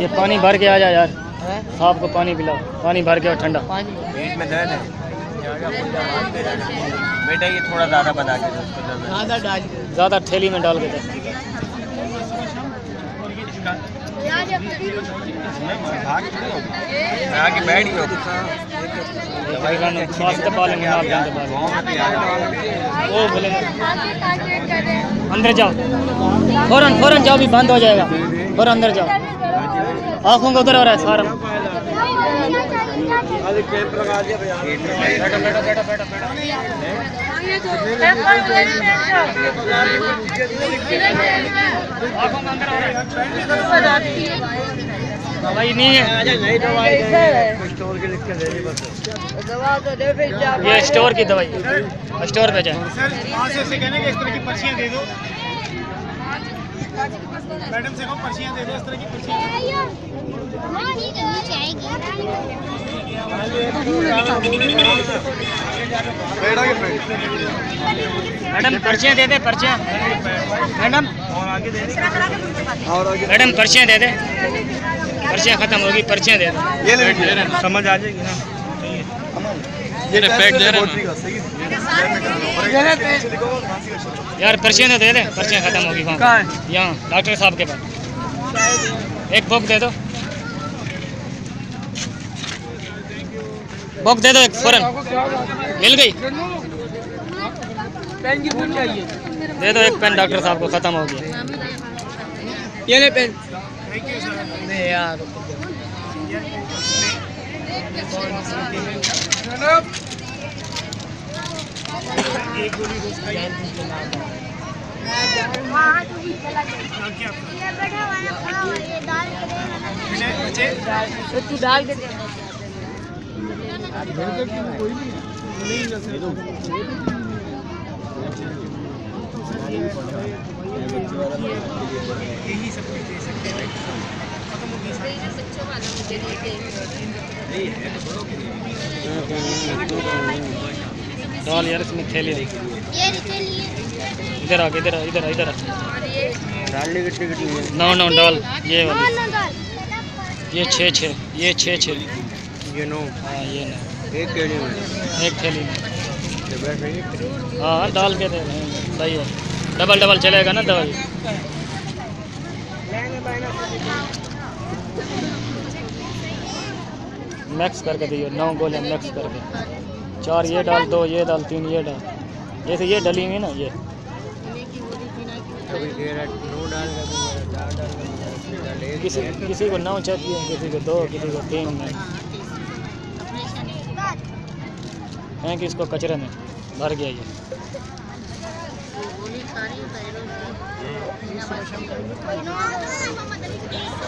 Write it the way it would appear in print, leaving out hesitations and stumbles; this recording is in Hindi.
ये पानी भर के आ जा यार, सांप को पानी पिलाओ, पानी भर के और ठंडा। पेट में दर्द है बेटा, ये थोड़ा ज़्यादा बना के ज़्यादा थैली में डाल के दे। आगे बैठ गयो अंदर जाओ, फौरन जाओ, भी बंद हो जाएगा, फौरन अंदर जाओ। आँखों का उधर हो रहा है सारा। दवाई नहीं है, ये स्टोर की दवाई, स्टोर पे जाए। मैडम से कहो पर्चियाँ दे दो, इस तरह की पर्चियाँ। मैडम पर्चियाँ दे दे, पर्चियाँ मैडम, मैडम पर्चियाँ दे दे, पर्चियाँ खत्म होगी, पर्चियाँ दे दे। ये ले समझ आ जाएगी ना, ये पैक दे रहे हैं यार, पर्चियाँ तो दे दे, पर्चियाँ खत्म होगी वहाँ, यहाँ डॉक्टर साहब के पास। एक बुक दे दो, बुक दे दो एक, फौरन मिल गई। पेन की बुक चाहिए, दे दो एक पेन, डॉक्टर साहब को खत्म हो गया। ये ले पेन। नहीं यार, एक गोली रोज खाइए। तू डाल के दे। यही सब कुछ दे सकते हैं, खत्म हो गई बच्चों वाला मुझे डाल यार, इसमें थैली दे। इधर आ, इधर आ, इधर आ, इधर आ। नौ डाल, ये वाली, ये 6, ये 6, ये नो, हाँ ये ना, एक थैली में, एक थैली में। हाँ डाल के दे, सही है, डबल चलेगा ना दवाई। मिक्स करके दिए, 9 गोलियां मिक्स करके, 4 ये डाल, 2 ये डाल, 3 ये डाल, जैसे ये डली हुई ना ये। किसी को 9 चाहिए, किसी को 2, किसी को 3 में है कि इसको कचरे में भर गया ये।